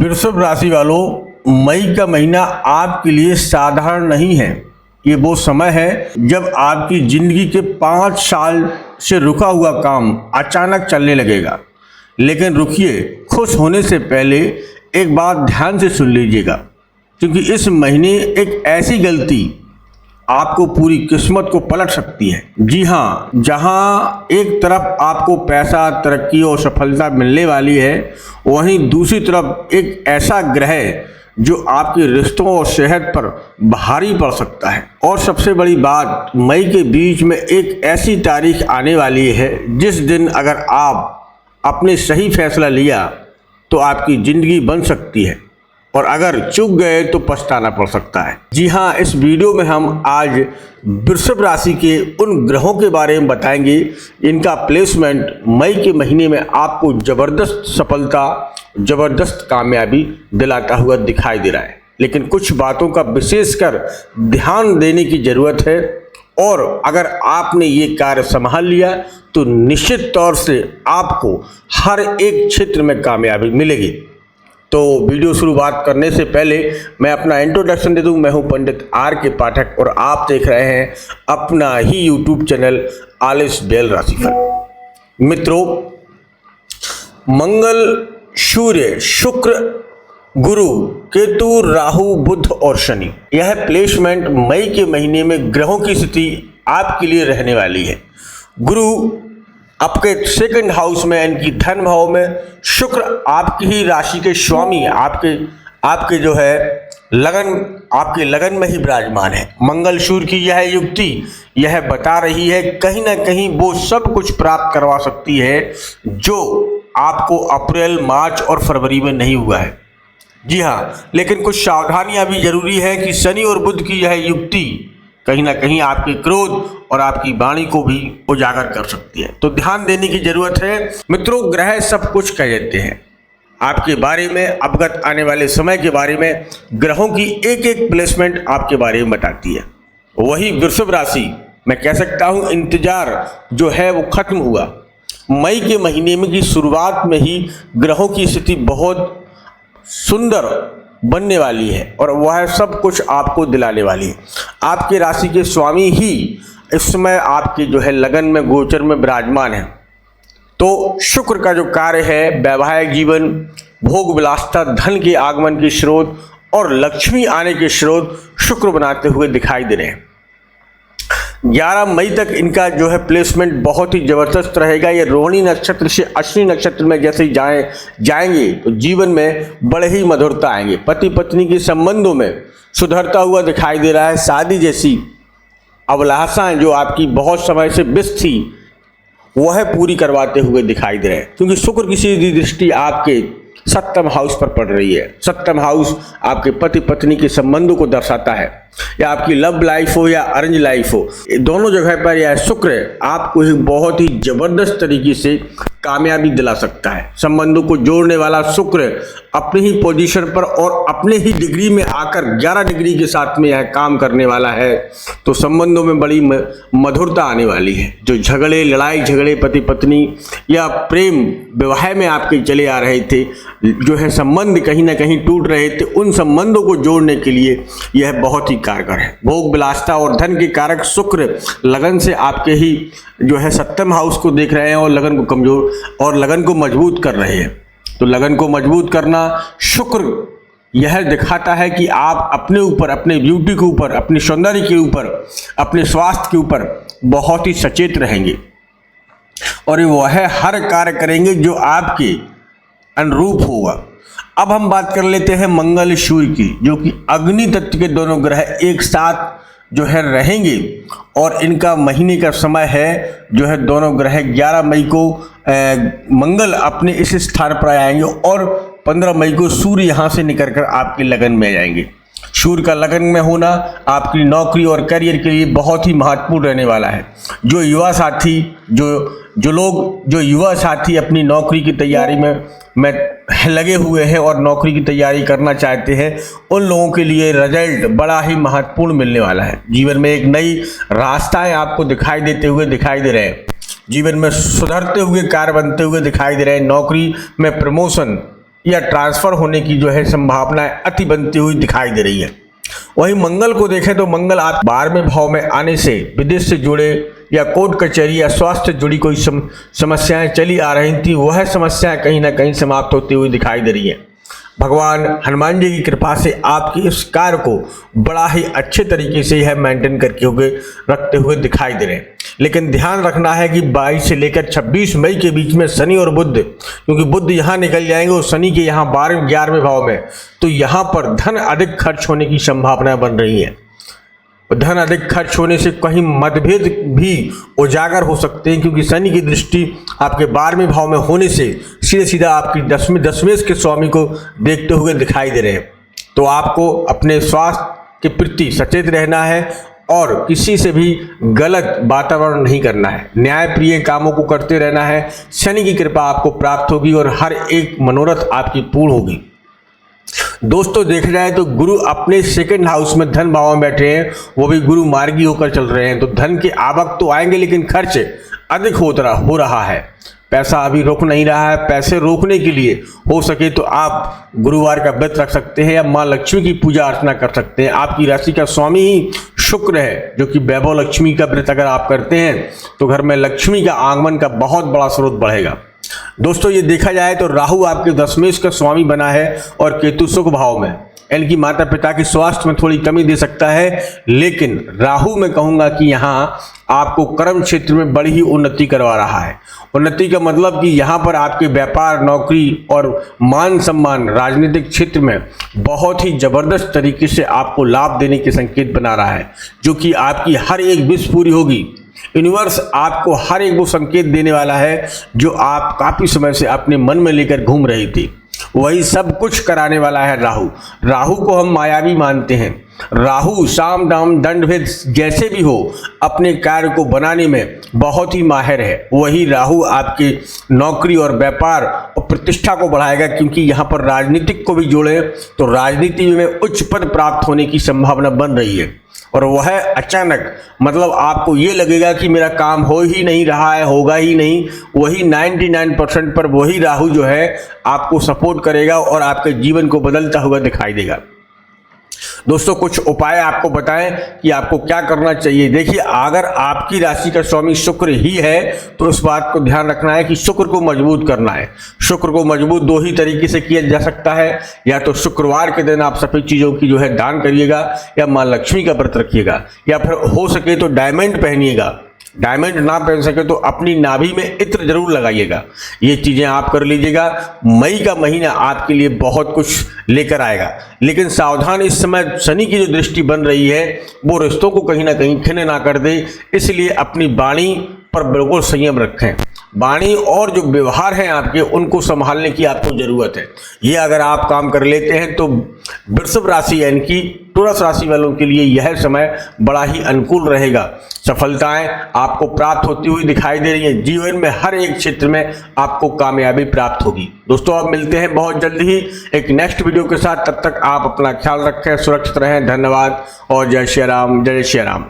वृषभ राशि वालों, मई का महीना आपके लिए साधारण नहीं है। ये वो समय है जब आपकी जिंदगी के 5 साल से रुका हुआ काम अचानक चलने लगेगा। लेकिन रुकिए, खुश होने से पहले एक बात ध्यान से सुन लीजिएगा, क्योंकि इस महीने एक ऐसी गलती आपको पूरी किस्मत को पलट सकती है। जी हाँ, जहाँ एक तरफ आपको पैसा, तरक्की और सफलता मिलने वाली है, वहीं दूसरी तरफ एक ऐसा ग्रह जो आपके रिश्तों और सेहत पर भारी पड़ सकता है। और सबसे बड़ी बात, मई के बीच में एक ऐसी तारीख आने वाली है जिस दिन अगर आप आपने सही फैसला लिया तो आपकी जिंदगी बन सकती है, और अगर चूक गए तो पछताना पड़ सकता है। जी हाँ, इस वीडियो में हम आज वृषभ राशि के उन ग्रहों के बारे में बताएंगे इनका प्लेसमेंट मई के महीने में आपको जबरदस्त सफलता, जबरदस्त कामयाबी दिलाता हुआ दिखाई दे रहा है। लेकिन कुछ बातों का विशेषकर ध्यान देने की जरूरत है, और अगर आपने ये कार्य संभाल लिया तो निश्चित तौर से आपको हर एक क्षेत्र में कामयाबी मिलेगी। तो वीडियो शुरुआत करने से पहले मैं अपना इंट्रोडक्शन दे दूं। मैं हूं पंडित आर के पाठक और आप देख रहे हैं अपना ही यूट्यूब चैनल आलिस बेल राशिफल। मित्रों, मंगल, सूर्य, शुक्र, गुरु, केतु, राहु, बुध और शनि, यह प्लेसमेंट मई के महीने में ग्रहों की स्थिति आपके लिए रहने वाली है। गुरु आपके सेकंड हाउस में, यानी कि धन भाव में, शुक्र आपकी ही राशि के स्वामी, आपके जो है आपके लगन में ही विराजमान है। मंगल सूर्य की यह युक्ति यह बता रही है कहीं ना कहीं वो सब कुछ प्राप्त करवा सकती है जो आपको अप्रैल, मार्च और फरवरी में नहीं हुआ है। जी हाँ, लेकिन कुछ सावधानियां भी जरूरी है कि शनि और बुध की यह युक्ति कहीं ना कहीं आपके क्रोध और आपकी वाणी को भी उजागर कर सकती है, तो ध्यान देने की जरूरत है। मित्रों, ग्रह सब कुछ कह देते हैं आपके बारे में, अवगत आने वाले समय के बारे में। ग्रहों की एक एक प्लेसमेंट आपके बारे में बताती है। वही वृषभ राशि, मैं कह सकता हूं इंतजार जो है वो खत्म हुआ। मई के महीने में की शुरुआत में ही ग्रहों की स्थिति बहुत सुंदर बनने वाली है, और वह सब कुछ आपको दिलाने वाली है। आपके राशि के स्वामी ही इस समय आपके जो है लगन में, गोचर में विराजमान है। तो शुक्र का जो कार्य है, वैवाहिक जीवन, भोग विलासता, धन के आगमन के स्रोत और लक्ष्मी आने के स्रोत शुक्र बनाते हुए दिखाई दे रहे हैं। 11 मई तक इनका जो है प्लेसमेंट बहुत ही जबरदस्त रहेगा। ये रोहिणी नक्षत्र से अश्विनी नक्षत्र में जैसे ही जाएंगे तो जीवन में बड़े ही मधुरता आएंगे। पति पत्नी के संबंधों में सुधरता हुआ दिखाई दे रहा है। शादी जैसी अभिलाषाएं जो आपकी बहुत समय से व्यस्त थी वह पूरी करवाते हुए दिखाई दे रहे हैं, क्योंकि शुक्र की सीधी दृष्टि आपके 7वें हाउस पर पड़ रही है। 7वां हाउस आपके पति पत्नी के संबंधों को दर्शाता है, या आपकी लव लाइफ हो या अरेंज लाइफ हो, दोनों जगह पर यह शुक्र आपको एक बहुत ही जबरदस्त तरीके से कामयाबी दिला सकता है। संबंधों को जोड़ने वाला शुक्र अपनी ही पोजीशन पर और अपने ही डिग्री में आकर 11 डिग्री के साथ में यह काम करने वाला है, तो संबंधों में बड़ी मधुरता आने वाली है। जो झगड़े, लड़ाई झगड़े पति पत्नी या प्रेम विवाह में आपके चले आ रहे थे, जो है संबंध कहीं ना कहीं टूट रहे थे, उन संबंधों को जोड़ने के लिए यह बहुत ही कारगर है। भोग विलासता और धन के कारक शुक्र लगन से आपके ही जो है 7वें हाउस को देख रहे हैं और लगन को कमजोर और लगन को मजबूत कर रहे हैं। तो लगन को मजबूत करना शुक्र यह दिखाता है कि आप अपने ऊपर, अपने ब्यूटी के ऊपर, अपने सौंदर्य के ऊपर, अपने स्वास्थ्य के ऊपर बहुत ही सचेत रहेंगे, और वह हर कार्य करेंगे जो आपके अनुरूप होगा। अब हम बात कर लेते हैं मंगल सूर्य की, जो कि अग्नि तत्व के दोनों ग्रह एक साथ जो है रहेंगे, और इनका महीने का समय है जो है दोनों ग्रह 11 मई को मंगल अपने इस स्थान पर आएंगे, और 15 मई को सूर्य यहाँ से निकल कर आपके लगन में जाएंगे। सूर्य का लगन में होना आपकी नौकरी और करियर के लिए बहुत ही महत्वपूर्ण रहने वाला है। जो युवा साथी, जो युवा साथी अपनी नौकरी की तैयारी में लगे हुए हैं और नौकरी की तैयारी करना चाहते हैं, उन लोगों के लिए रिजल्ट बड़ा ही महत्वपूर्ण मिलने वाला है। जीवन में एक नई रास्ताएं आपको दिखाई दे रहे हैं। जीवन में सुधरते हुए कार्य बनते हुए दिखाई दे रहे हैं। नौकरी में प्रमोशन या ट्रांसफर होने की जो है संभावनाएं अति बनती हुई दिखाई दे रही है। वहीं मंगल को देखें तो मंगल आप 12वें भाव में आने से विदेश से जुड़े या कोर्ट कचहरी या स्वास्थ्य से जुड़ी कोई समस्याएं चली आ रही थी, वह समस्याएं कहीं ना कहीं समाप्त होती हुई दिखाई दे रही है। भगवान हनुमान जी की कृपा से आपकी इस कार्य को बड़ा ही अच्छे तरीके से यह मेंटेन करके रखते हुए दिखाई दे रहे हैं। लेकिन ध्यान रखना है कि 22 से लेकर 26 मई के बीच में शनि और बुध, क्योंकि बुध यहाँ निकल जाएंगे और शनि के यहाँ 12वें 11वें भाव में, तो यहाँ पर धन अधिक खर्च होने की संभावना बन रही है। धन अधिक खर्च होने से कहीं मतभेद भी उजागर हो सकते हैं, क्योंकि शनि की दृष्टि आपके 12वें भाव में होने से सीधे सीधा आपकी दशमेश के स्वामी को देखते हुए दिखाई दे रहे हैं। तो आपको अपने स्वास्थ्य के प्रति सचेत रहना है और किसी से भी गलत वातावरण नहीं करना है। न्यायप्रिय कामों को करते रहना है। शनि की कृपा आपको प्राप्त होगी और हर एक मनोरथ आपकी पूर्ण होगी। दोस्तों देखा जाए तो गुरु अपने सेकंड हाउस में धन भाव में बैठे हैं, वो भी गुरु मार्गी होकर चल रहे हैं, तो धन के आवक तो आएंगे लेकिन खर्च अधिक हो रहा है। पैसा अभी रोक नहीं रहा है। पैसे रोकने के लिए हो सके तो आप गुरुवार का व्रत रख सकते हैं या माँ लक्ष्मी की पूजा अर्चना कर सकते हैं। आपकी राशि का स्वामी ही शुक्र है, जो कि वैभव लक्ष्मी का व्रत अगर आप करते हैं तो घर में लक्ष्मी का आगमन का बहुत बड़ा स्रोत बढ़ेगा। दोस्तों ये देखा जाए तो राहु आपके दशमेश का स्वामी बना है और केतु सुख भाव में, यानी कि माता पिता की स्वास्थ्य में थोड़ी कमी दे सकता है। लेकिन राहु मैं कहूंगा कि यहाँ आपको कर्म क्षेत्र में बड़ी ही उन्नति करवा रहा है। उन्नति का मतलब कि यहाँ पर आपके व्यापार, नौकरी और मान सम्मान, राजनीतिक क्षेत्र में बहुत ही जबरदस्त तरीके से आपको लाभ देने के संकेत बना रहा है, जो कि आपकी हर एक विश पूरी होगी। यूनिवर्स आपको हर एक वो संकेत देने वाला है जो आप काफी समय से अपने मन में लेकर घूम रही थी, वही सब कुछ कराने वाला है राहु। राहु को हम मायावी मानते हैं। राहु साम दाम दंड भेद जैसे भी हो अपने कार्य को बनाने में बहुत ही माहिर है। वही राहु आपके नौकरी और व्यापार और प्रतिष्ठा को बढ़ाएगा, क्योंकि यहाँ पर राजनीतिक को भी जोड़े तो राजनीति में उच्च पद प्राप्त होने की संभावना बन रही है। और वह अचानक मतलब आपको ये लगेगा कि मेरा काम हो ही नहीं रहा है, होगा ही नहीं, वही 99% पर वही राहु जो है आपको सपोर्ट करेगा और आपके जीवन को बदलता हुआ दिखाई देगा। दोस्तों कुछ उपाय आपको बताएं कि आपको क्या करना चाहिए। देखिए, अगर आपकी राशि का स्वामी शुक्र ही है तो इस बात को ध्यान रखना है कि शुक्र को मजबूत करना है। शुक्र को मजबूत दो ही तरीके से किया जा सकता है, या तो शुक्रवार के दिन आप सफेद चीजों की जो है दान करिएगा या माँ लक्ष्मी का व्रत रखिएगा, या फिर हो सके तो डायमंड पहनिएगा। डायमंड ना पहन सके तो अपनी नाभि में इत्र जरूर लगाइएगा। ये चीजें आप कर लीजिएगा। मई का महीना आपके लिए बहुत कुछ लेकर आएगा, लेकिन सावधान, इस समय शनि की जो दृष्टि बन रही है वो रिश्तों को कहीं ना कहीं खिन्न ना कर दे, इसलिए अपनी वाणी पर बिल्कुल संयम रखें। वाणी और जो व्यवहार हैं आपके, उनको संभालने की आपको जरूरत है। ये अगर आप काम कर लेते हैं तो वृषभ राशि यानी कि टोरस राशि वालों के लिए यह समय बड़ा ही अनुकूल रहेगा। सफलताएं आपको प्राप्त होती हुई दिखाई दे रही है। जीवन में हर एक क्षेत्र में आपको कामयाबी प्राप्त होगी। दोस्तों आप मिलते हैं बहुत जल्द ही एक नेक्स्ट वीडियो के साथ। तब तक आप अपना ख्याल रखें, सुरक्षित रहें। धन्यवाद और जय श्री राम, जय श्री राम।